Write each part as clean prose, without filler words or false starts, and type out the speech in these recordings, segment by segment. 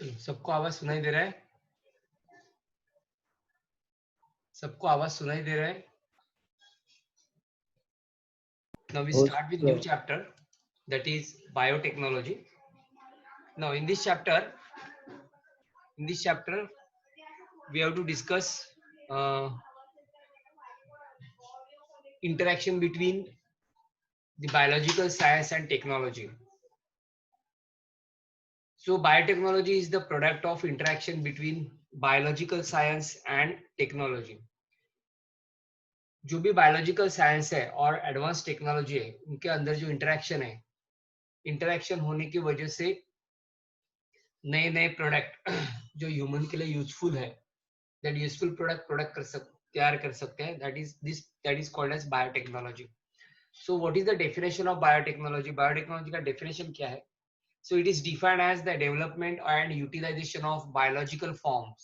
चलो, सबको आवाज सुनाई दे रहा है? सबको आवाज सुनाई दे रहा है? Now we start with new chapter, that is biotechnology. Now in this chapter we have to discuss interaction between the biological science and technology. So biotechnology is the product of interaction between biological science and technology. जो भी biological science है और advance technology है, उनके अंदर जो interaction होने की वजह से नए नए प्रोडक्ट जो ह्यूमन के लिए यूजफुल है, दैट यूजफुल तैयार कर सकते हैं, that is called as biotechnology. So what is the definition of biotechnology? Biotechnology का डेफिनेशन क्या है? So it is defined as the development and utilization of biological forms,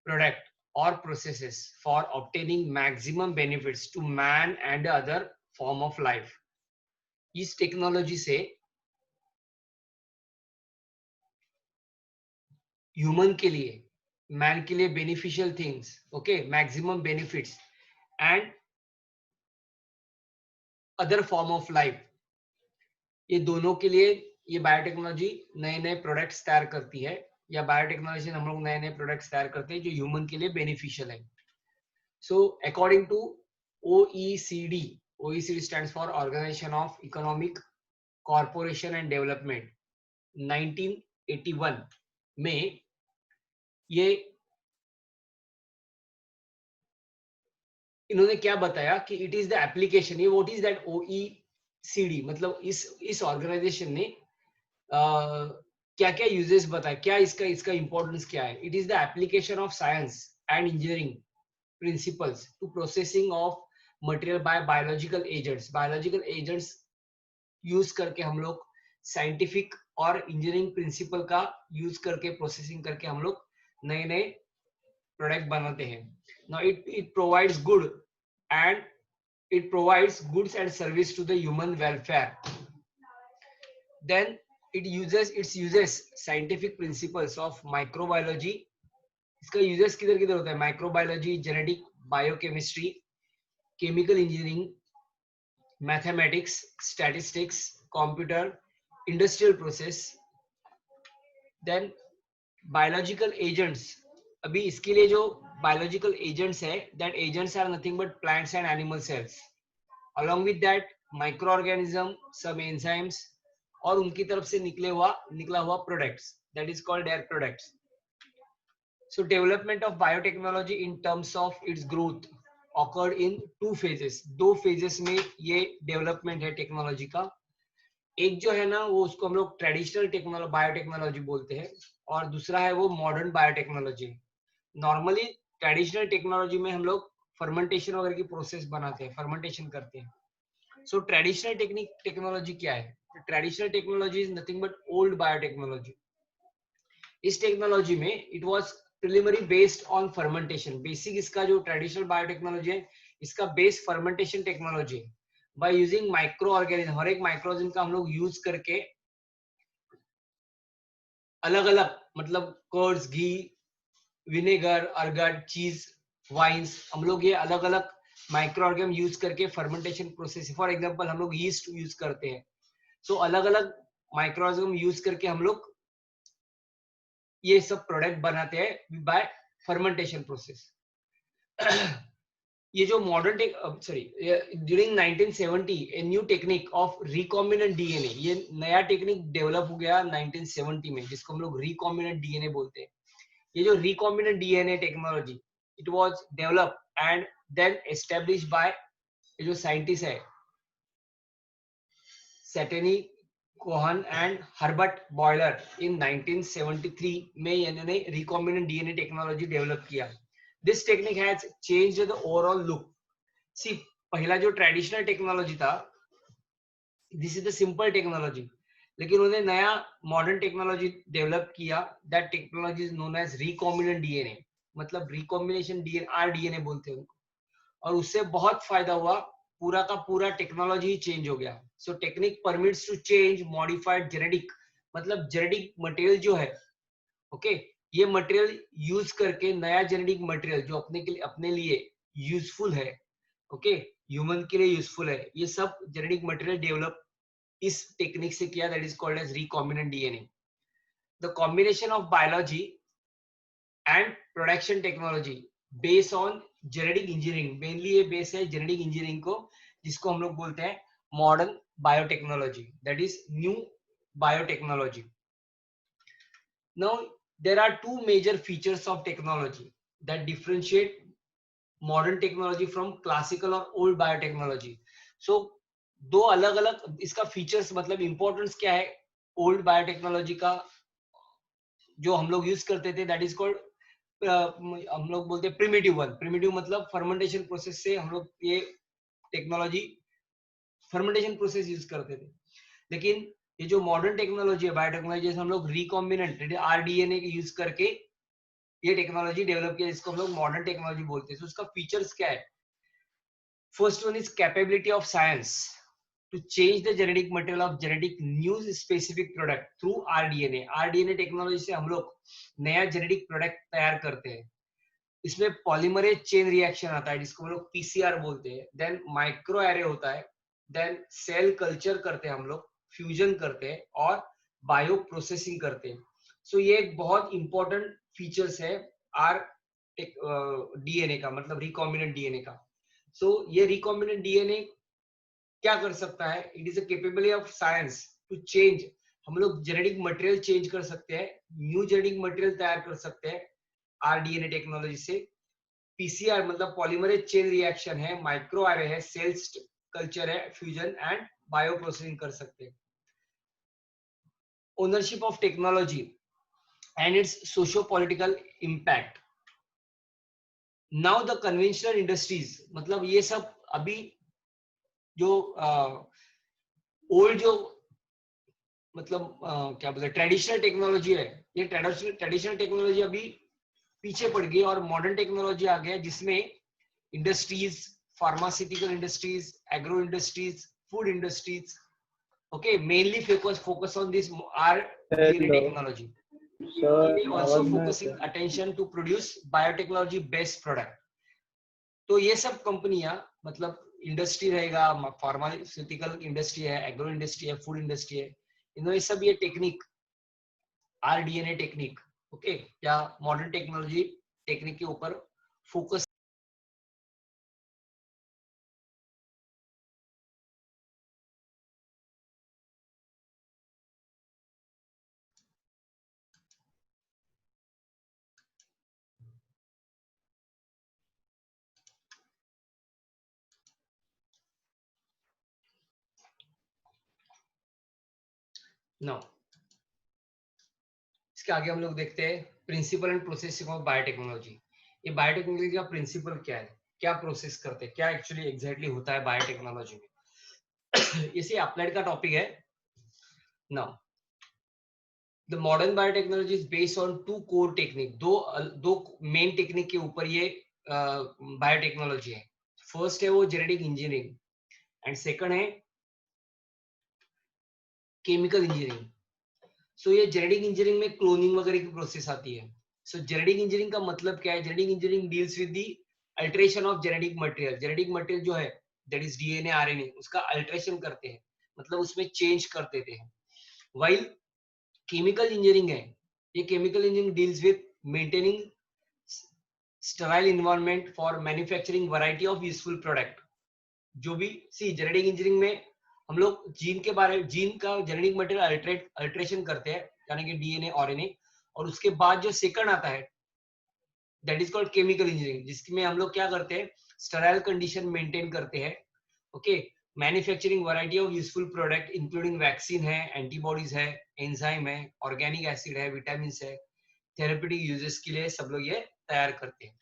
product or processes for obtaining maximum benefits to man and other form of life. इस technology से human के लिए, man के लिए beneficial things, okay, maximum benefits and other form of life, ये दोनों के लिए ये बायोटेक्नोलॉजी नए नए प्रोडक्ट्स तैयार करती है, या बायोटेक्नोलॉजी हम लोग नए नए प्रोडक्ट्स तैयार करते हैं जो ह्यूमन के लिए बेनिफिशियल है. So according to OECD, OECD stands for Organization of Economic Cooperation and Development, 1981 में ये इन्होंने क्या बताया कि इट इज द एप्लीकेशन. ये व्हाट इज दैट OECD, मतलब इस ऑर्गेनाइजेशन ने क्या क्या यूजेस बताया, क्या इसका इंपॉर्टेंस क्या है. It is the application of science and engineering principles to processing of material by biological agents use करके हम लोग साइंटिफिक और इंजीनियरिंग प्रिंसिपल का यूज करके, प्रोसेसिंग करके हम लोग नए नए प्रोडक्ट बनाते हैं. Now it provides goods and service to the human welfare. Then it uses scientific principles of microbiology. इसका यूजेस किधर किधर होता है? Microbiology, genetic biochemistry, chemical engineering, mathematics, statistics, computer, industrial process. Then biological agents. अभी इसके लिए जो biological agents है, that agents are nothing but plants and animal cells. Along with that microorganism, some enzymes और उनकी तरफ से निकला हुआ products, that is called their products. So development of biotechnology in terms of its growth occurred in two phases. दो phases में ये development है टेक्नोलॉजी का. एक जो है ना, वो उसको हम लोग ट्रेडिशनल बायोटेक्नोलॉजी बोलते हैं, और दूसरा है वो modern biotechnology. Normally traditional technology में हम लोग फर्मेंटेशन वगैरह की प्रोसेस बनाते हैं, फर्मेंटेशन करते हैं. सो ट्रेडिशनल टेक्नोलॉजी क्या है? Traditional technology is nothing but old biotechnology. इस टेक्नोलॉजी में it was preliminary based on fermentation. Basic इसका जो ट्रेडिशनल बायोटेक्नोलॉजी है, इसका बेस फर्मेंटेशन टेक्नोलॉजी है. बाय यूजिंग माइक्रो ऑर्गेनिज्म, हर एक माइक्रो ऑर्गेनिज्म का हम लोग यूज करके अलग अलग, मतलब कर्ड्स, घी, विनेगर, अर्गट, चीज, वाइन्स, हम लोग ये अलग अलग माइक्रो ऑर्गेनिज्म यूज करके फर्मेंटेशन प्रोसेस. फॉर एग्जांपल हम लोग यीस्ट यूज करते हैं. सो अलग अलग माइक्रो ऑर्गेनिज्म यूज करके हम लोग ये सब प्रोडक्ट बनाते हैं बाय फर्मेंटेशन प्रोसेस. ये जो modern during 1970 a new technique of recombinant DNA, ये नया टेक्निक डेवलप हो गया 1970 में, जिसको हम लोग रिकॉम्बिनेंट डीएनए बोलते हैं. ये जो recombinant DNA technology, it was developed and then established by जो साइंटिस्ट है, Stanley Cohen and Herbert Boyer, in 1973 में इन्होंने रिकॉम्बिनेंट डीएनए टेक्नोलॉजी डेवलप किया. This technique has changed the overall look. See, पहला जो ट्रेडिशनल टेक्नोलॉजी था, this is the simple technology, लेकिन उन्होंने नया मॉडर्न टेक्नोलॉजी डेवलप किया. That technology is known as recombinant DNA, मतलब रिकॉम्बिनेशन डीएनए, आरडीएनए बोलते हैं उनको. और उससे बहुत फायदा हुआ, पूरा का पूरा टेक्नोलॉजी ही चेंज हो गया. So technique permits to change modified genetic, मतलब जेनेटिक मटेरियल जो है ओके, ये मटेरियल यूज करके नया जेनेटिक मटेरियल जो अपने लिए यूजफुल है, ओके, ह्यूमन के लिए यूजफुल है, ये सब जेनेटिक मटेरियल डेवलप इस टेक्निक से किया, that is called as recombinant DNA. The combination of biology and production technology based on genetic engineering, mainly ये बेस है जेनेटिक इंजीनियरिंग को, जिसको हम लोग बोलते हैं modern biotechnology, that is new biotechnology. Now, there are two major features of technology that differentiate modern technology from classical or old biotechnology. So, दो अलग अलग इसका फीचर्स, मतलब इंपॉर्टेंस क्या है ओल्ड बायोटेक्नोलॉजी का जो हम लोग यूज करते थे, दैट इज कॉल्ड, हम लोग बोलते हैं प्रिमिटिव वन. प्रिमिटिव मतलब फर्मेंटेशन प्रोसेस से हम लोग ये टेक्नोलॉजी फर्मेंटेशन प्रोसेस यूज करते थे. लेकिन ये जो मॉडर्न टेक्नोलॉजी है बायोटेक्नोलॉजी, हम लोग रिकॉम्बिनेंट आरडीएनए यूज करके ये टेक्नोलॉजी डेवलप किया, जिसको हम लोग मॉडर्न टेक्नोलॉजी बोलते हैं. तो उसका फीचर्स क्या है? First one is capability of science to change the genetic material of genetic new specific product through rDNA. RDNA technology से हम लोग नया जेनेटिक प्रोडक्ट तैयार करते हैं. इसमें पॉलीमरेज चेन रिएक्शन आता है, जिसको हम लोग पीसीआर बोलते हैं. देन माइक्रो एरे होता है. देन सेल कल्चर करते हैं हम लोग, फ्यूजन करते हैं और बायो प्रोसेसिंग करते हैं. सो ये एक बहुत इंपॉर्टेंट फीचर्स है आर डीएनए का, मतलब रिकॉम्बिनेंट डीएनए का. सो ये रिकॉम्बिनेंट डीएनए क्या कर सकता है? It is a capability of science to change. हम लोग जेनेटिक मटेरियल चेंज कर सकते हैं, न्यू जेनेटिक मटेरियल तैयार कर सकते हैं आरडीएनए टेक्नोलॉजी से. पीसीआर मतलब पॉलीमरेज चेन रिएक्शन है, माइक्रो एरे है, सेल्स कल्चर है, फ्यूजन एंड बायो प्रोसेसिंग कर सकते हैं. Ownership of technology and it's socio political impact. Now the conventional industries, मतलब ये सब अभी जो ओल्ड जो मतलब क्या बोलते हैं ट्रेडिशनल टेक्नोलॉजी है, ये ट्रेडिशनल टेक्नोलॉजी अभी पीछे पड़ गई और मॉडर्न टेक्नोलॉजी आ गया, जिसमें industries, pharmaceutical industries, agro industries, food industries, okay, mainly focus on this DNA Hello, technology. sir. They also आवाज में focusing attention to produce biotechnology based product. तो ये सब कंपनियां, मतलब इंडस्ट्री रहेगा, फार्मास्यूटिकल इंडस्ट्री है, एग्रो इंडस्ट्री है, फूड इंडस्ट्री है, इन्होंने सब ये टेक्निक आरडीएनए टेक्निक, ओके, या मॉडर्न टेक्नोलॉजी टेक्निक के ऊपर फोकस. नो, इसके आगे हम लोग देखते हैं principle and processing of biotechnology. ये बायोटेक्नोलॉजी का प्रिंसिपल क्या है, क्या प्रोसेस करते हैं, क्या एक्चुअली एग्जैक्टली होता है बायोटेक्नोलॉजी में. इसे अप्लाइड का टॉपिक है. Now the modern biotechnology is based on two core technique. दो मेन टेक्निक के ऊपर ये बायोटेक्नोलॉजी है. फर्स्ट है वो जेनेटिक इंजीनियरिंग एंड सेकंड है केमिकल इंजीनियरिंग. सो ये जेनेटिक इंजीनियरिंग में क्लोनिंग वगैरह की प्रोसेस आती है. सो जेनेटिक इंजीनियरिंग का मतलब क्या है? Genetic engineering deals with the alteration of genetic material. Genetic material जो है दैट इज डीएनए, आरएनए, उसका अल्टरेशन करते हैं, मतलब उसमें चेंज कर देते हैं. वाइल केमिकल इंजीनियरिंग है, ये chemical engineering deals with maintaining sterile environment for manufacturing variety of useful product. जो भी सी जेनेटिक इंजीनियरिंग में हम लोग जीन का जेनेटिक मटेरियल अल्टरेशन करते हैं, यानी कि डीएनए, आरएनए, और उसके बाद जो सेकंड आता है that is called chemical engineering, जिसमें हम लोग क्या करते हैं? स्टेराइल कंडीशन मेंटेन करते हैं, okay, manufacturing variety of useful product including vaccine है, एंटीबॉडीज है, एंजाइम है, ऑर्गेनिक एसिड है, विटामिन है, थेरेप्यूटिक यूजेस के लिए सब लोग ये तैयार करते हैं.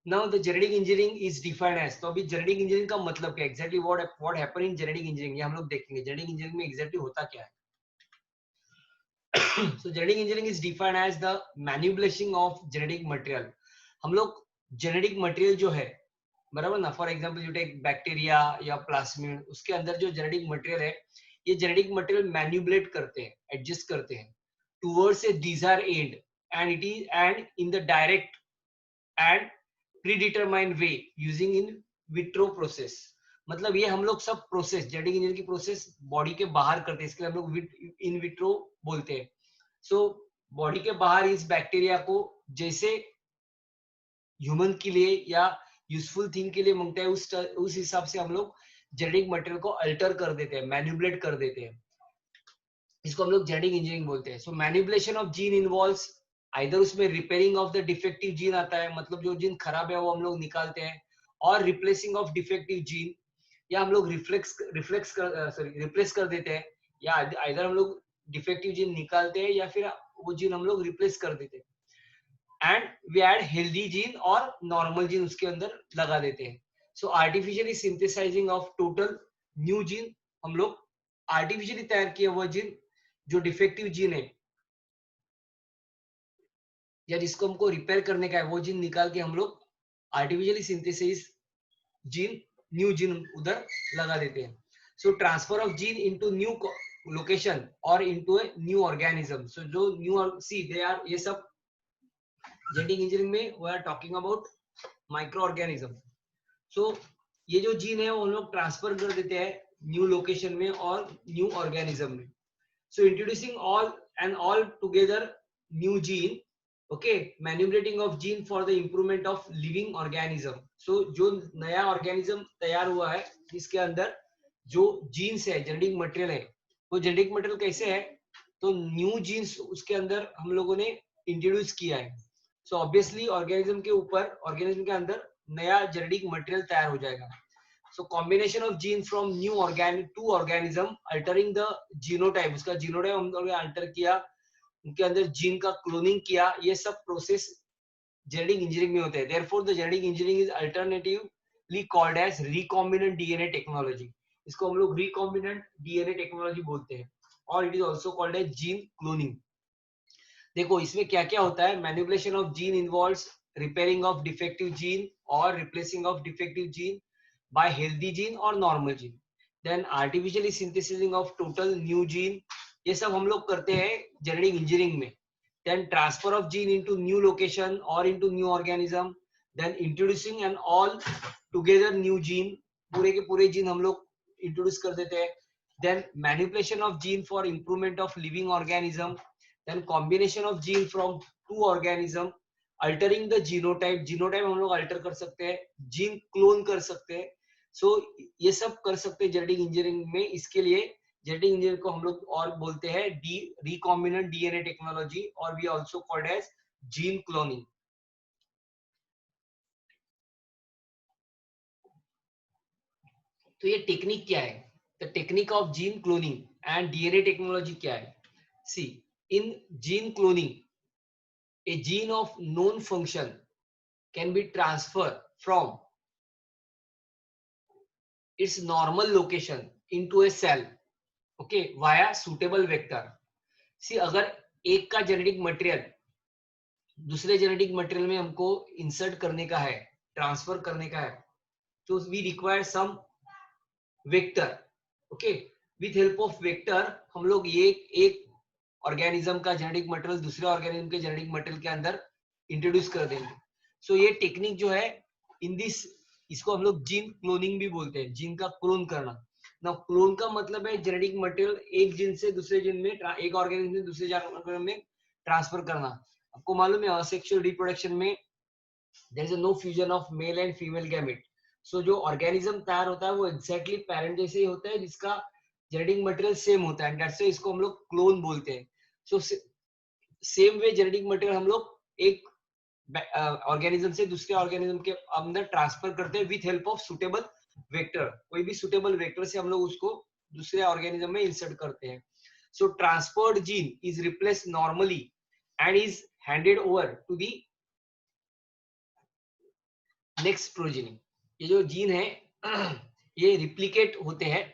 Now the genetic engineering is defined as, तो अभी जेनेटिक इंजीनियरिंग का मतलब क्या, exactly what happen in genetic engineering, ये हम लोग देखेंगे जेनेटिक इंजीनियरिंग में एक्जैक्टली होता क्या है. So genetic engineering is defined as the manipulation of genetic material. हम लोग जेनेटिक मटेरियल जो है, बराबर ना, for example you take bacteria या प्लाज्मिड, उसके अंदर जो जेनेटिक मटेरियल है, ये जेनेटिक मटेरियल मैनिपुलेट करते हैं, एडजस्ट करते हैं towards a desire and. and in the direct and predetermined way using in vitro process. मतलब ये हम लोग सब प्रोसेस जेनेटिक इंजीनियरिंग की प्रोसेस बॉडी के बाहर करते हैं, इसके लिए हम लोग इन विट्रो बोलते हैं. सो बॉडी के बाहर इस बैक्टीरिया को जैसे ह्यूमन के लिए या यूजफुल थिंग के लिए मांगता है उस हिसाब से हम लोग जेनेटिक मटेरियल को अल्टर कर देते हैं, मैनिपुलेट कर देते हैं. इसको हम लोग जेनेटिक इंजीनियरिंग बोलते हैं. So manipulation of gene involves either उसमें repairing of the defective gene आता है, मतलब जो जीन खराब है वो हम लोग निकालते हैं, और रिप्लेसिंग ऑफ डिफेक्टिव जीन, या हम लोग रिप्लेस कर देते हैं, या आइदर हम लोग डिफेक्टिव जीन निकालते हैं या फिर वो जीन हम लोग रिप्लेस कर देते हैं. And we add healthy gene और नॉर्मल जीन उसके अंदर लगा देते हैं. So artificially synthesizing of total new gene, हम लोग आर्टिफिशियली तैयार किया हुआ जीन जो डिफेक्टिव जीन है या जिसको हमको रिपेयर करने का है वो जीन निकाल के हम लोग artificially synthesize gene new gene उधर लगा देते हैं. So transfer of gene into new location और into a new organism. So जो न्यू सी दे आर, ये सब जेनेटिक इंजीनियरिंग में we are talking about microorganism. So ये जो जीन है वो हम लोग ट्रांसफर कर देते हैं न्यू लोकेशन में और न्यू ऑर्गेनिज्म में. So introducing all together new gene, okay, manipulating of gene for the improvement of living organism. So जो नया organism तैयार हुआ है इसके अंदर जो genes है, genetic material है, वो genetic material कैसे है, तो new genes उसके अंदर हम लोगों ने introduce किया है. So obviously organism के ऊपर, organism के अंदर नया genetic material तैयार हो जाएगा. So combination of gene from new two organism altering the genotype, उसका genotype हम लोगों ने alter किया, उनके अंदर जीन का क्लोनिंग किया, ये सब प्रोसेस जेनेटिक इंजीनियरिंग में होते हैं. Therefore the genetic engineering is alternatively called as recombinant DNA technology. इसको हम लोग recombinant DNA technology बोलते हैं, और it is also called as gene cloning. देखो इसमें क्या क्या होता है. Manipulation of gene involves repairing of defective gene और replacing of defective gene by healthy gene और normal gene. Then artificially synthesizing of total new gene, ये सब हम लोग करते हैं जेनेटिक इंजीनियरिंग में. Then transfer of gene into new location or into new organism. Then introducing an all together new gene, पूरे के पूरे जीन हम लोग इंट्रोड्यूस कर देते हैं. Then manipulation of gene for improvement of living organism. Then combination of gene from two organism, altering the genotype, genotype हम लोग alter कर सकते हैं, gene clone कर सकते हैं. सो ये सब कर सकते हैं जेनेटिक इंजीनियरिंग में. इसके लिए जेनेटिक इंजीनियर को हम लोग और बोलते हैं रिकॉम्बिनेंट डीएनए टेक्नोलॉजी, और we also called as gene cloning. तो ये टेक्निक क्या है, the technique of gene cloning and DNA technology क्या है. See in gene cloning a gene of known function can be transfer from its normal location into a cell, okay, via suitable vector. See अगर एक का genetic material दूसरे genetic material में हमको insert करने का है, ट्रांसफर करने का है, तो we require some vector. Okay, with help of vector हम लोग ये एक ऑर्गेनिज्म का जेनेटिक मटेरियल दूसरे ऑर्गेनिज्म के जेनेटिक मटेरियल के अंदर इंट्रोड्यूस कर देंगे. सो ये टेक्निक जो है इन दिस, इसको हम लोग जीन क्लोनिंग भी बोलते हैं, जीन का क्लोन करना. ना क्लोन का मतलब है जेनेटिक मटेरियल एक जीन से दूसरे जीन में, एक ऑर्गेनिज्म से दूसरे ऑर्गेनिज्म में ट्रांसफर करना. आपको मालूम है असेक्सुअल रिप्रोडक्शन में there is no fusion of male and female gamete. So जो ऑर्गेनिज्म तैयार होता है वो एग्जैक्टली पैरेंट जैसे ही होता है जिसका जेनेटिक मटेरियल सेम होता है, दैट्स व्हाई इसको हम लोग क्लोन बोलते हैं. So same way genetic material हम लोग एक ऑर्गेनिज्म से दूसरे ऑर्गेनिज्म के अंदर ट्रांसफर करते हैं with help of suitable vector. कोई भी सुटेबल वेक्टर से हम लोग उसको दूसरे ऑर्गेनिज्म में इंसर्ट करते हैं. So transferred gene is replace normally and is handed over to the next progeny. ये जो जीन है ये रिप्लिकेट होते हैं,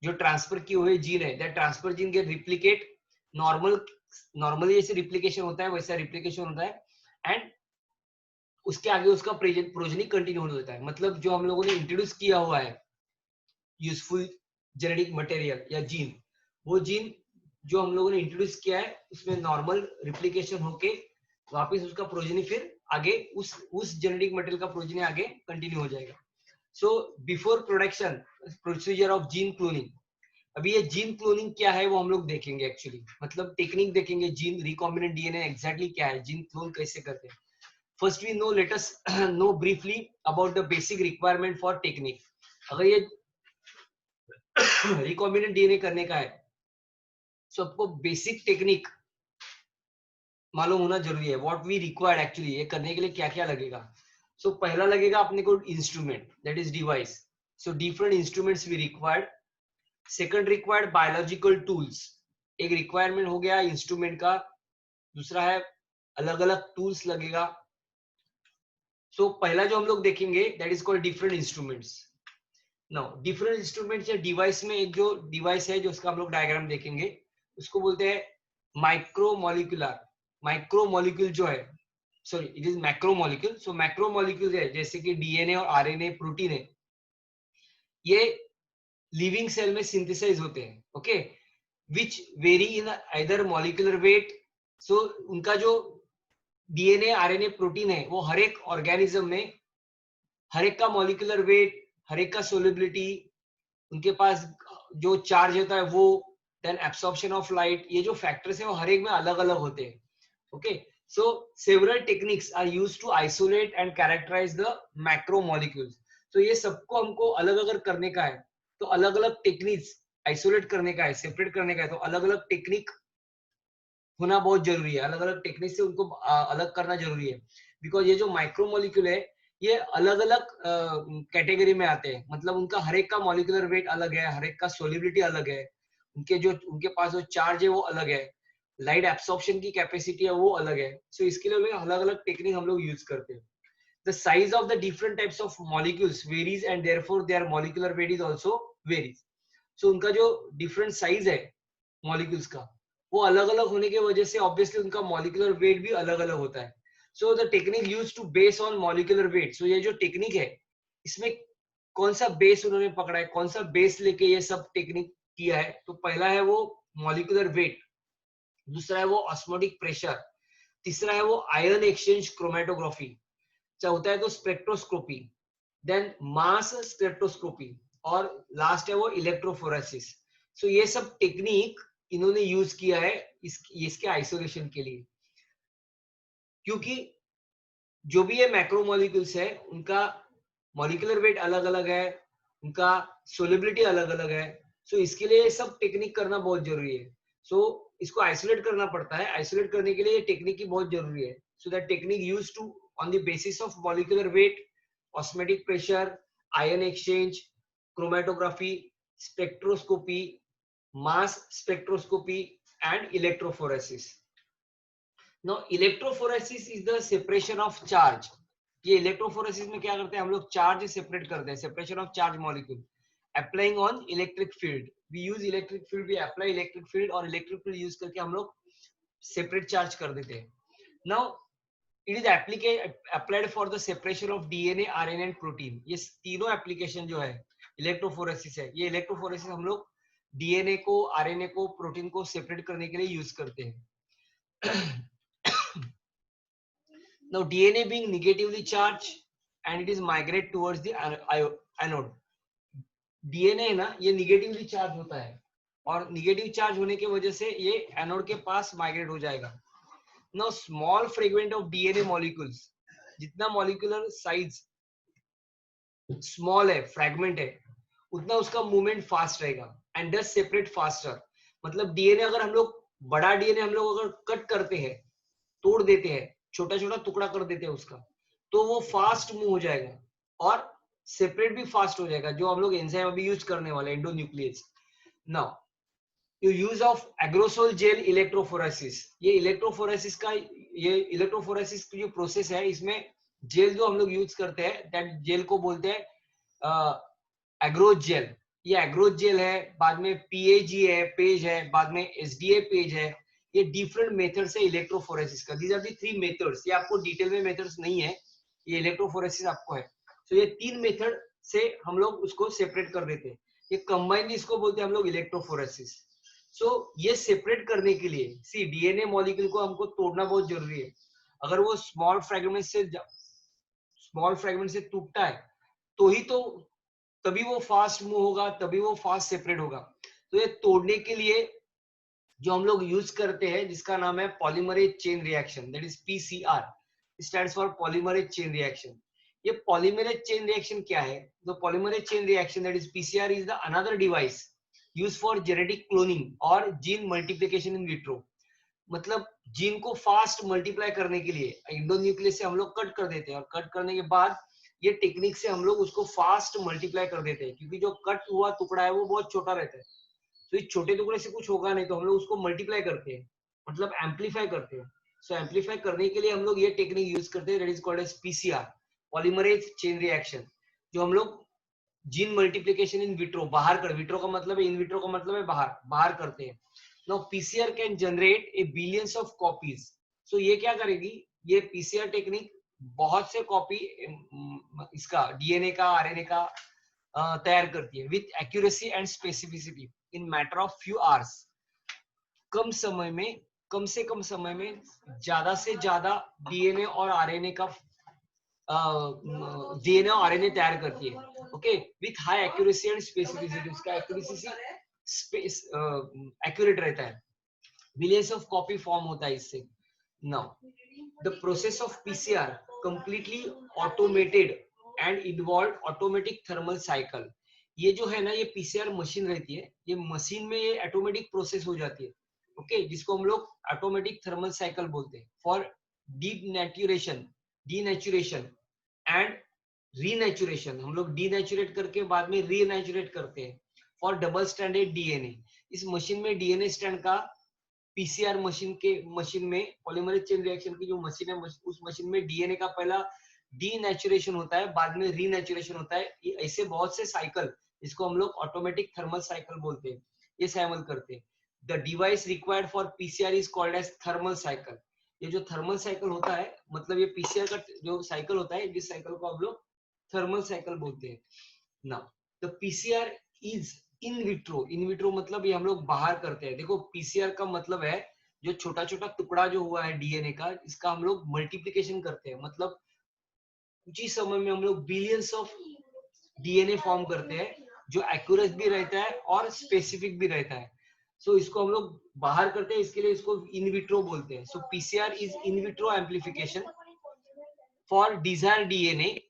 जो ट्रांसफर किए हुए जीन है, that transfer gene get replicate normally जैसे रिप्लिकेशन होता है वैसा रिप्लिकेशन होता है, एंड उसके आगे उसका प्रोजेनी कंटिन्यू होता है. मतलब जो हम लोगों ने इंट्रोड्यूस किया हुआ है यूजफुल जेनेटिक मटेरियल या जीन, वो जीन जो हम लोगों ने इंट्रोड्यूस किया है उसमें नॉर्मल रिप्लिकेशन होके वापस उसका प्रोजेनी फिर आगे उस जेनेटिक मटेरियल का प्रोजेनी आगे कंटिन्यू हो जाएगा. So before production procedure of gene cloning. अभी ये जीन क्लोनिंग क्या है वो हम लोग देखेंगे एक्चुअली, मतलब टेक्निक देखेंगे. जीन रिकॉम्बिनेंट डीएनए एग्जैक्टली क्या है, जीन क्लोन कैसे करते हैं. First we know, let us know briefly about the basic requirement for technique. अगर ये रिकॉम्बिनेंट डीएनए करने का है तो आपको बेसिक टेक्निक मालूम होना जरूरी है. व्हाट वी रिक्वायर्ड एक्चुअली, ये करने के लिए क्या क्या लगेगा. सो पहला लगेगा अपने को instrument, that is device. So different instruments we required. Second required biological tools. एक रिक्वायरमेंट हो गया इंस्ट्रूमेंट का. दूसरा है अलग अलग टूल्स लगेगा. सो पहला जो हम लोग देखेंगे that is called different instruments. Now different instruments या डिवाइस में एक जो डिवाइस है जो उसका हम लोग डायग्राम देखेंगे उसको बोलते हैं माइक्रोमोलिकुलर. माइक्रोमोलिक्यूल जो है, sorry it is macromolecule. So macromolecule है जैसे कि डीएनए और आरएनए प्रोटीन है, ये लिविंग सेल में सिंथेसाइज होते हैं. Okay, which vary in either molecular weight. So उनका जो डीएनए आरएनए प्रोटीन है वो हर एक ऑर्गेनिज्म में हर एक का मॉलिक्यूलर वेट, हर एक का सोलिबिलिटी, उनके पास जो चार्ज होता है वो, देन एब्सॉर्प्शन ऑफ लाइट, ये जो फैक्टर्स है वो हर एक में अलग अलग होते हैं. Okay, so several techniques are used to isolate and characterize the macromolecules. तो ये सबको हमको अलग अलग करने का है, तो अलग अलग टेक्निक्स आइसोलेट करने का है, सेपरेट करने का है, तो अलग अलग टेक्निक होना बहुत जरूरी है. अलग अलग टेक्निक से उनको अलग करना जरूरी है. बिकॉज ये जो माइक्रोमोलिक्यूल है ये अलग अलग कैटेगरी में आते हैं. मतलब उनका हर एक का मॉलिक्यूलर वेट अलग है, हर एक का सोलिबिलिटी अलग है, उनके पास जो चार्ज है वो अलग है, लाइट एब्सॉर्प्शन की कैपेसिटी है वो अलग है. सो इसके लिए अलग अलग टेक्निक हम लोग यूज करते हैं. The size of the different types of molecules varies and therefore their molecular weight is also varies. So उनका जो different size है molecules का वो अलग अलग होने की वजह से obviously उनका molecular weight भी अलग अलग होता है. So the technique used to base on molecular weight. So ये जो टेक्निक है इसमें कौन सा बेस उन्होंने पकड़ा है, कौन सा बेस लेके ये सब टेक्निक किया है. तो पहला है वो molecular weight, दूसरा है वो ऑस्मोटिक प्रेशर, तीसरा है वो आयन एक्सचेंज क्रोमेटोग्राफी, चौथा है तो स्पेक्ट्रोस्कोपी, देन मास स्पेक्ट्रोस्कोपी, और लास्ट है वो इलेक्ट्रोफोरेसिस. सो ये सब टेक्निक इन्होंने यूज किया है इसके आइसोलेशन के लिए. क्योंकि जो भी ये मैक्रोमोलिक्यूल्स है उनका मॉलिक्यूलर वेट अलग अलग है, उनका सोलिबिलिटी अलग अलग है. सो इसके लिए ये सब टेक्निक करना बहुत जरूरी है. सो इसको आइसोलेट करना पड़ता है. आइसोलेट करने के लिए ये टेक्निक की बहुत जरूरी है. So that technique used to on the basis of molecular weight, osmotic pressure, ion exchange, chromatography, spectroscopy, mass spectroscopy and electrophoresis. Now electrophoresis is the separation of charge. ये इलेक्ट्रोफोरेसिस में क्या करते हैं हम लोग, चार्ज सेपरेट करते हैं, separation of charge molecule, applying on electric field. We use electric field, we apply electric field, और इलेक्ट्रिक फील्ड यूज करके हम लोग सेपरेट चार्ज कर देते हैं. Now it is applied for the separation of DNA, RNA and protein. ये तीनों application जो है इलेक्ट्रोफोरेसिस है. ये इलेक्ट्रोफोरेसिस हम लोग डीएनए को, आरएनए को, प्रोटीन को सेपरेट करने के लिए यूज करते हैं. Now DNA being negatively charged and it is migrate towards the anode. DNA है ना, ये निगेटिवली चार्ज होता है और निगेटिव चार्ज होने की वजह से ये एनोड के पास माइग्रेट हो जाएगा. Now small fragment of DNA molecules, जितना molecular size small है, fragment है, उतना उसका मूवमेंट फास्ट रहेगा and does separate faster. मतलब डीएनए अगर हम लोग बड़ा डीएनए हम लोग अगर कट करते हैं, तोड़ देते हैं, छोटा छोटा टुकड़ा कर देते हैं उसका, तो वो फास्ट मूव हो जाएगा और सेपरेट भी फास्ट हो जाएगा, जो हम लोग एंजाइम अभी यूज करने वाले endonuclease. Now use of agarose gel electrophoresis. ये इलेक्ट्रोफोरेसिस की जो प्रोसेस है, इसमें जेल जो हम लोग यूज करते हैं दैट जेल को बोलते हैं एग्रोज जेल. ये एग्रोज जेल है, बाद में पीएजी है, पेज है, बाद में एसडीए पेज है. ये डिफरेंट मेथड्स है इलेक्ट्रोफोरेसिस का. These are the 3 methods. ये आपको डिटेल में मेथड्स नहीं है, ये इलेक्ट्रोफोरेसिस आपको है. तो ये 3 मेथड से हम लोग उसको सेपरेट कर देते हैं. ये कंबाइंड इसको बोलते हैं हम लोग इलेक्ट्रोफोरेसिस. सो ये सेपरेट करने के लिए सी डीएनए मॉलिक्यूल को हमको तोड़ना बहुत जरूरी है. अगर वो स्मॉल फ्रेगमेंट से टूटता है तो ही तो, तभी वो फास्ट मूव होगा, तभी वो फास्ट सेपरेट होगा। तो ये तोड़ने के लिए जो हम लोग यूज करते हैं, जिसका नाम है polymerase chain reaction, that is PCR, stands for polymerase chain reaction. ये पॉलीमरेज चेन रिएक्शन क्या है? The polymerase chain reaction that is PCR is the another device use for genetic cloning और जीन मल्टीप्लिकेशन इन विट्रो। मतलब gene को fast multiply करने के लिए endonuclease से हम लोग कट कर देते हैं, और कट करने के बाद ये टेक्निक से हम लोग उसको फास्ट मल्टीप्लाई कर देते हैं, क्योंकि जो कट हुआ टुकड़ा है वो बहुत छोटा रहता है, तो इस छोटे टुकड़े से कुछ होगा नहीं, तो हम लोग उसको मल्टीप्लाई करते हैं, मतलब एम्पलीफाई करते हैं। सो एम्पलीफाई करने के लिए हम लोग ये टेक्निक यूज करते हैं, that is called as PCR, polymerase chain reaction, जो हम लोग जीन मल्टीप्लिकेशन इन विट्रो, बाहर कर, विट्रो का मतलब है, इन विट्रो का मतलब है बाहर, बाहर करते हैं। Now PCR can generate a billions of copies. So ये क्या करेगी, ये पीसीआर टेक्निक बहुत से कॉपी इसका डीएनए का, आरएनए का तैयार करती है with accuracy and specificity in matter of few hours. कम समय में, कम से कम समय में ज्यादा से ज्यादा डीएनए और आरएनए का डीएनए और आरएनए तैयार करती है, okay, with high accuracy and specificity. उसका एक्यूरेसी स्पेस एक्यूरेट रहता है, बिलियंस ऑफ कॉपी फॉर्म होता है इससे। Now the process of PCR completely automated and involve automatic thermal cycle. ये जो है ना, ये पीसीआर मशीन रहती है, ये मशीन में ये ऑटोमेटिक प्रोसेस हो जाती है, ओके, जिसको हम लोग ऑटोमेटिक थर्मल साइकिल बोलते हैं, फॉर डीनेचुरेशन एंड रीनेचुरेशन। हम लोग डीनेचुरेट करके बाद में रीनेचुरेट करते हैं फॉर डबल स्टैंडर्ड डीएनए। इस मशीन में डीएनए स्टैंड का, पीसीआर मशीन में पॉलीमरेज चेन रिएक्शन की जो मशीन है, उस मशीन में डीएनए का पहला डीनेचुरेशन होता है, बाद में रीनेचुरेशन होता है। ये ऐसे बहुत से साइकिल, इसको हम लोग ऑटोमेटिक थर्मल साइकिल बोलते हैं, ये सैमल करते हैं। The device required for PCR is called as thermal cycle. ये जो थर्मल साइकिल होता है, मतलब ये पीसीआर का जो साइकिल होता है, जिस साइकिल को हम लोग थर्मल साइकिल बोलते हैं। Now the PCR is in vitro. In vitro मतलब ये हम लोग बाहर करते हैं। देखो पीसीआर का मतलब है जो छोटा छोटा टुकड़ा जो हुआ है डीएनए का, इसका हम लोग मल्टीप्लिकेशन करते हैं, मतलब कुछ ही समय में हम लोग बिलियंस ऑफ डीएनए फॉर्म करते हैं, जो एक्यूरेट भी रहता है और स्पेसिफिक भी रहता है। सो इसको हम लोग बाहर करते हैं, इसके लिए इसको इन विट्रो बोलते हैं। So PCR is in vitro amplification for desire DNA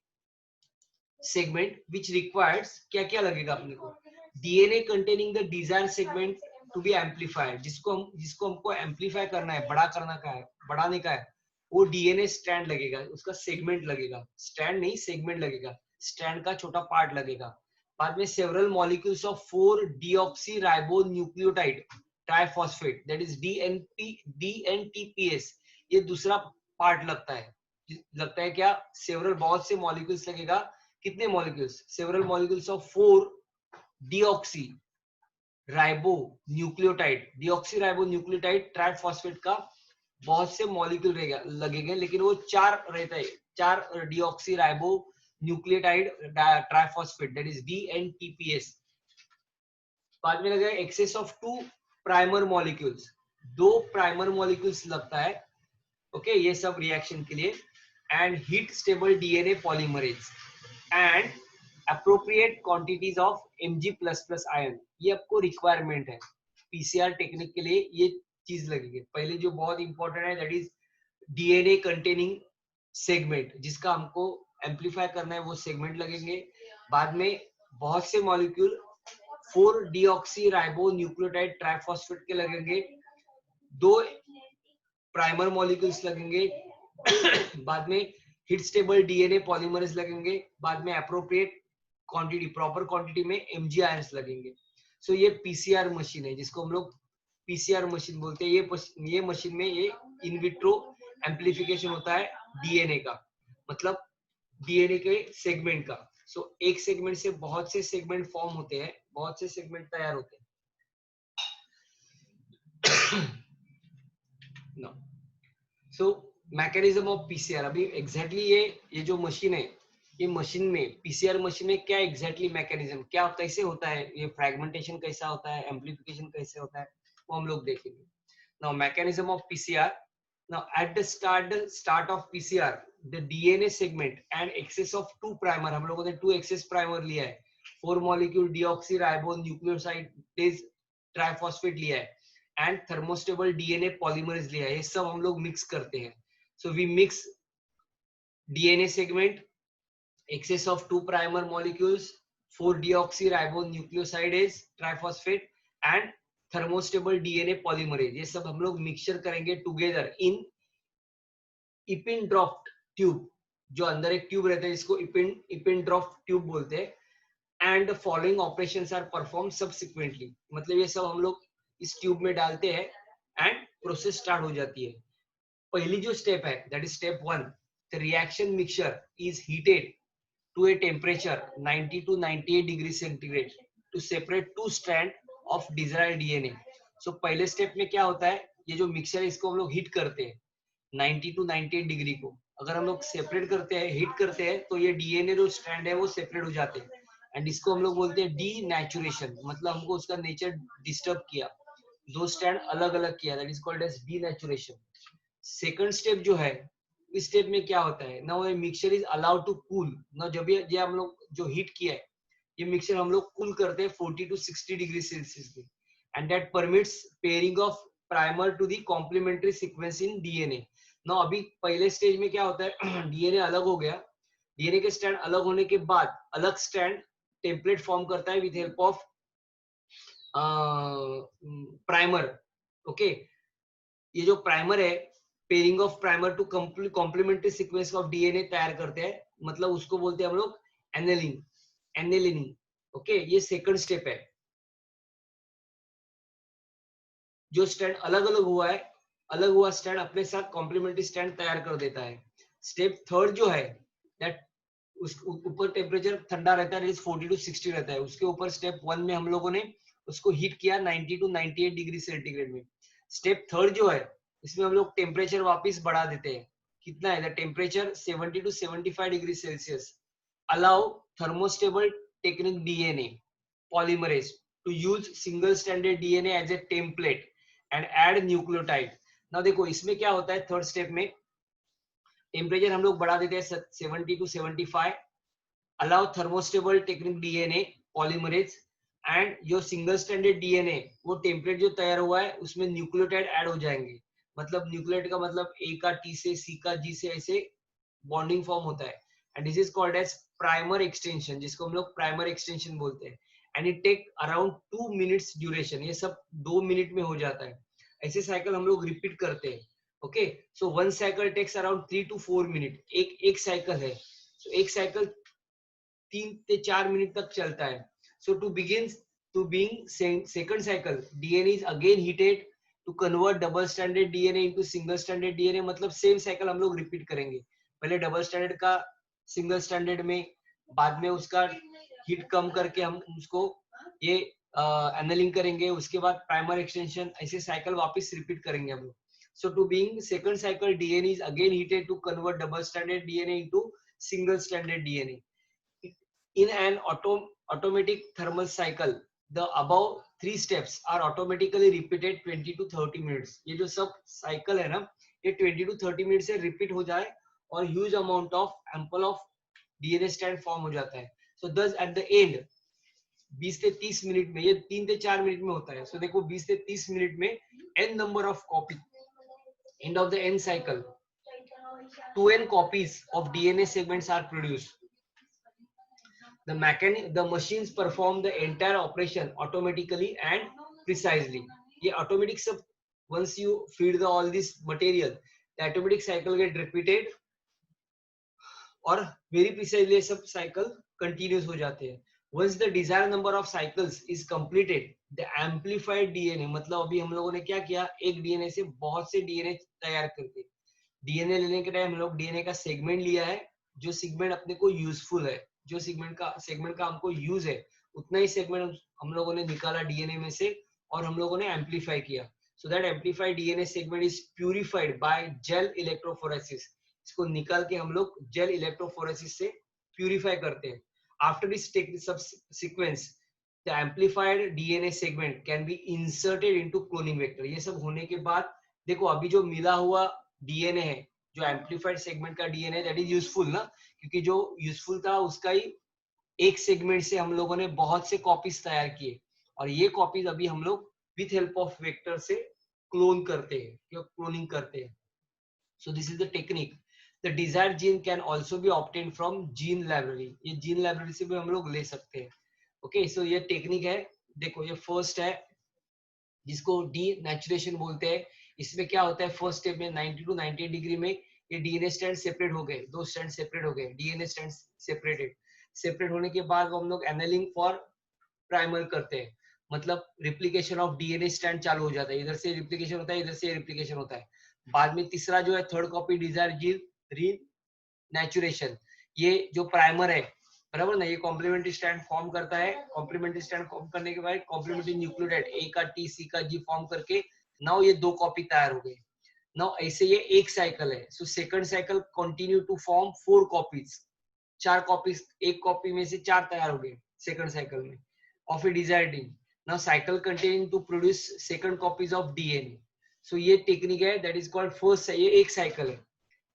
segment which requires, क्या क्या लगेगा अपने को, DNA containing the desire segment to be amplified, जिसको हमको एम्पलीफाई करना है, बड़ा करना का है, बढ़ाने का है, वो डीएनए स्ट्रैंड लगेगा, उसका सेगमेंट लगेगा, स्ट्रैंड नहीं सेगमेंट लगेगा, स्ट्रैंड का छोटा पार्ट लगेगा। बाद में several molecules of 4 deoxyribonucleotide triphosphate, that is dNTPs, ये दूसरा पार्ट लगता है। क्या, सेवरल बहुत से मॉलिक्यूल्स लगेगा। कितने molecules? Several molecules of 4 deoxy ribo nucleotide, deoxy ribo nucleotide triphosphate का बहुत से मॉलिक्यूल लगेंगे, लेकिन वो 4 रहता है, 4 deoxyribonucleotide triphosphate, that is dNTPs. बाद में लगेगा excess of 2 primer molecules, 2 primer molecules लगता है, ओके, ये सब रिएक्शन के लिए। And heat stable DNA polymerase and appropriate quantities of Mg++ ion, ये आपको रिक्वायरमेंट है पीसीआर टेक्निक के लिए, ये चीज लगेगी। पहले जो बहुत इंपॉर्टेंट है, that is DNA containing segment, जिसका हमको एम्पलीफाई करना है, वो सेगमेंट लगेंगे। बाद में बहुत से molecule 4 deoxyribonucleotide triphosphate के लगेंगे, 2 प्राइमर मॉलिक्यूल्स लगेंगे। बाद में हीट स्टेबल डीएनए पॉलीमरेज लगेंगे, बाद में एप्रोप्रिएट क्वांटिटी, प्रॉपर क्वांटिटी में एमजी आयंस लगेंगे। सो ये पीसीआर मशीन है, जिसको हम लोग पीसीआर मशीन बोलते हैं। ये मशीन में ये इन विट्रो एम्पलीफिकेशन होता है डीएनए का, मतलब डीएनए के सेगमेंट का। सो एक सेगमेंट से बहुत से सेगमेंट फॉर्म होते हैं, बहुत से सेगमेंट तैयार होते हैं। no. So mechanism of PCR, अभी एग्जैक्टली ये जो मशीन है, ये मशीन में, पीसीआर मशीन में क्या एग्जैक्टली मैकेनिज्म, क्या कैसे होता है, ये फ्रैगमेंटेशन कैसा होता है, एम्पलीफिकेशन कैसे होता है, वो हम लोग देखेंगे। Now mechanism of PCR, Now at the start of PCR, the DNA segment and excess of 2 primer, हम लोगों ने 2 excess primer लिया है, 4 molecule deoxyribose nucleoside ट्राइफॉस्फेट लिया है, and thermostable DNA polymerase लिया है. ये सब हम लोग मिक्स करते हैं. So we mix DNA segment, excess of 2 primer molecules, 4 deoxyribose nucleosidase triphosphate and thermostable DNA polymerase. ये सब हम लोग मिक्सचर करेंगे टुगेदर इन इपिन ड्रॉफ्ट ट्यूब, जो अंदर एक ट्यूब रहता है जिसको इपिन ड्रॉफ्ट ट्यूब बोलते हैं. And following operations are perform subsequently. मतलब ये सब हम लोग इस ट्यूब में डालते हैं एंड प्रोसेस स्टार्ट हो जाती है. पहली जो स्टेप है that is step 1. The reaction mixture is heated to a temperature 90 to 98 degree centigrade to separate two strand of desired DNA. So पहले स्टेप में क्या होता है, ये जो मिक्सचर है इसको हम लोग हीट करते हैं 90 to 98 डिग्री को. अगर हम लोग सेपरेट करते हैं, हीट करते हैं, तो ये डीएनए जो स्ट्रैंड है वो सेपरेट हो जाते हैं एंड इसको हम लोग बोलते हैं डीनेचुरेशन. मतलब हमको उसका नेचर डिस्टर्ब किया, दो स्ट्रैंड अलग अलग किया, that is called as denaturation. Second step जो है, इस स्टेप में क्या होता है, नाउ ये mixture is allowed to cool. Now जब ये हम लोग जो हीट किया है ये मिक्सचर हम लोग कूल करते हैं 40 to 60 डिग्री सेल्सियस पे and that permits pairing of primer to the complementary sequence in DNA. Now अभी पहले स्टेज में क्या होता है, डीएनए अलग हो गया, डीएनए के स्ट्रैंड अलग होने के बाद अलग स्ट्रैंड टेम्पलेट फॉर्म करता है with help of primer. Okay, ये जो प्राइमर है, pairing of primer to complementary sequence of DNA तैयार करते हैं, मतलब उसको बोलते हैं हम लोग एनेलिनिंग. ओके, ये सेकंड स्टेप है. जो स्ट्रैंड अलग अलग हुआ है, अलग हुआ स्ट्रैंड अपने साथ कॉम्प्लीमेंट्री स्ट्रैंड तैयार कर देता है. स्टेप थर्ड जो है दैट उस ऊपर टेम्परेचर ठंडा रहता है, 40 to 60 रहता है. उसके ऊपर स्टेप 1 में हम लोगों ने उसको हीट किया 90 to 98 डिग्री सेंटीग्रेड में. स्टेप थर्ड जो है इसमें हम लोग टेम्परेचर वापस बढ़ा देते हैं. कितना है, the temperature 70 to 75 degree Celsius. Allow thermostable technique DNA polymerase to use single standard DNA as a template and add nucleotide. ना देखो इसमें क्या होता है, थर्ड स्टेप में टेम्परेचर हम लोग बढ़ा देते हैं 70 to 75. Allow thermostable technique DNA polymerase and जो सिंगल स्टैंडर्ड डीएनए वो टेम्पलेट जो तैयार हुआ है उसमें न्यूक्लियोटाइड ऐड हो जाएंगे. मतलब न्यूक्लियोटाइड का मतलब ए का टी से, सी का जी से, ऐसे बॉन्डिंग फॉर्म होता है and this is called as primer extension, जिसको हम लोग प्राइमर एक्सटेंशन बोलते हैं. And it take around 2 minutes duration. ये सब 2 मिनट में हो जाता है. ऐसे साइकिल हम लोग रिपीट करते हैं. Okay, so one cycle takes around 3 to 4 minute. एक साइकिल है, so एक साइकिल 3 से 4 मिनट तक चलता है. So to being second cycle, DNA is again heated to convert double stranded DNA into single stranded DNA. मतलब सेम साइकिल हम लोग रिपीट करेंगे. पहले डबल स्टैंडर्ड का सिंगल स्टैंडर्ड में, बाद में उसका हीट कम करके हम उसको ये एनालिंग करेंगे, उसके बाद प्राइमर एक्सटेंशन, ऐसे साइकिल वापस रिपीट करेंगे हम लोग. So to being second cycle, DNA is again heated to convert double stranded DNA into single stranded DNA. In an automatic thermal cycle, the above 3 steps are automatically repeated 20 to 30 minutes. ये जो सब cycle है ना, ये 20 to 30 minute से repeat हो जाए और huge amount of ample of DNA strand form हो जाता है. सो दस एट द एंड 20 से 30 मिनट में, ये 3 से 4 मिनट में होता है. सो देखो 20 से 30 मिनट में n number of copy, end of the n cycle 2n copies of DNA segments are produced. The machines perform the entire operation automatically and precisely. ये automatic सब, once you feed all this material, the automatic cycle get repeated और very precisely सब cycle continuous हो जाते हैं. Once the desired number of cycles is completed, the amplified DNA, मतलब अभी हम लोगों ने क्या किया, एक डीएनए से बहुत से डीएनए तैयार करके, डीएनए लेने के टाइम हम लोग डीएनए का सेगमेंट लिया है, जो सेगमेंट अपने को यूजफुल है, जो सेगमेंट का हमको यूज है, उतना ही सेगमेंट हम लोगों ने निकाला डीएनए में से और हम लोगों ने एम्पलीफाई किया. So that amplified DNA segment is purified bye gel electrophoresis. इसको निकाल के हम लोग जेल इलेक्ट्रोफोरेसिस से प्यूरिफाई करते हैं. After this sequence, the amplified DNA segment can be inserted into cloning vector. ये सब होने के बाद देखो अभी जो मिला हुआ डीएनए है, जो एम्पलीफाइड सेगमेंट का डीएनए, दैट इज यूजफुल ना, क्योंकि जो यूजफुल था उसका ही एक सेगमेंट से हम लोगों ने बहुत से कॉपीज तैयार किए, और ये कॉपीज अभी हम लोग विथ हेल्प ऑफ वेक्टर से क्लोन करते हैं, क्लोनिंग करते हैं. So this is the technique. The desired gene can also be obtained from gene library. ये gene library से भी हम लोग ले सकते हैं. Okay, so ये टेक्निक है. देखो ये फर्स्ट है जिसको डी नेचुरेशन बोलते हैं. इसमें क्या होता है, फर्स्ट स्टेप में 90 टू 98 डिग्री में ये डीएनए स्ट्रैंड सेपरेट हो गए, दो स्ट्रैंड सेपरेट हो गए, डीएनए स्ट्रैंड सेपरेटेड. सेपरेट होने के बाद हम लोग एनालिंग फॉर प्राइमर करते हैं, मतलब रिप्लिकेशन ऑफ डीएनए स्ट्रैंड चालू हो जाता है, इधर से रिप्लिकेशन होता है, इधर से रिप्लिकेशन होता है. बाद में तीसरा जो है थर्ड कॉपी डिजायर जीन री नेचुरेशन. ये जो प्राइमर है, बराबर ना, ये कॉम्प्लीमेंट्री स्ट्रैंड फॉर्म करता है. कॉम्प्लीमेंट्री स्ट्रैंड फॉर्म करने के बाद कॉम्प्लीमेंट्री न्यूक्लियोटाइड ए का टी सी का जी फॉर्म करके नाउ ये दो कॉपी तैयार हो गए. नाउ ऐसे ये एक साइकिल है. So second cycle continue to form 4 copies, 4 copies, एक कॉपी में से 4 तैयार हो गए सेकंड साइकिल में of a desired gene. Now cycle continuing to produce second copies of DNA. So ये टेक्निक है, that is called first. ये एक साइकिल है.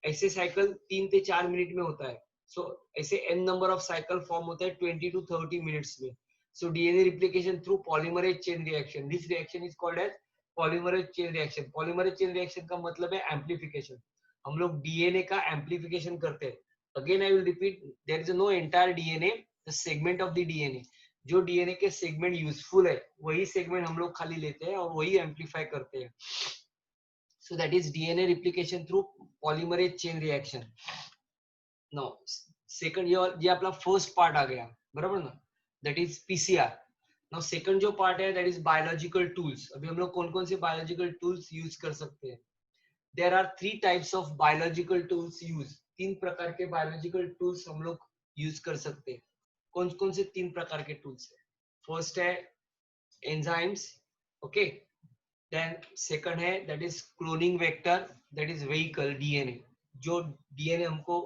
ऐसे साइकिल 3 से 4 मिनट में होता है. So ऐसे n number of cycle form होता है 20 to 30 मिनट्स में. So DNA replication through polymerase chain reaction. This reaction is called as polymerase chain reaction. Polymerase chain reaction का मतलब है amplification. हम लोग DNA का amplification करते हैं. Again I will repeat, there is no entire DNA, the segment of the DNA. जो DNA के सेगमेंट यूजफुल है वही सेगमेंट हम लोग खाली लेते हैं और वही एम्पलीफाई करते हैं. So that is DNA replication through polymerase chain reaction. No second, ये अपना फर्स्ट पार्ट आ गया, बराबर ना, that is PCR. Now second जो पार्ट है दैट इज बायोलॉजिकल टूल्स. अभी हम लोग कौन कौन से बायोलॉजिकल टूल्स यूज कर सकते हैं. There are 3 types of biological tools use. 3 प्रकार के बायोलॉजिकल टूल्स हम लोग यूज कर सकते हैं. कौन कौन से 3 प्रकार के टूल्स है. फर्स्ट है एंजाइम्स, ओके. देन सेकंड है that is cloning vector, that is vehicle DNA. जो डीएनए हमको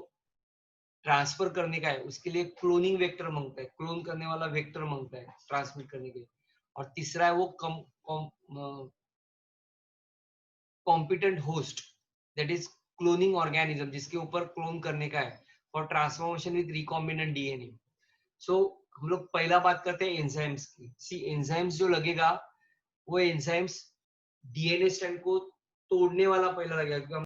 ट्रांसफर करने का है उसके लिए क्लोनिंग वेक्टर मांगता है, क्लोन करने वाला वेक्टर मांगता है ट्रांसमिट करने के लिए. और तीसरा है वो competent host, that is cloning organism, जिसके ऊपर क्लोन करने का है for transformation with recombinant DNA. So हम लोग पहला बात करते हैं एंजाइम्स की. सी एंजाइम्स जो लगेगा वो एंजाइम्स डीएनए स्ट्रैंड को तोड़ने वाला पहला लगेगा.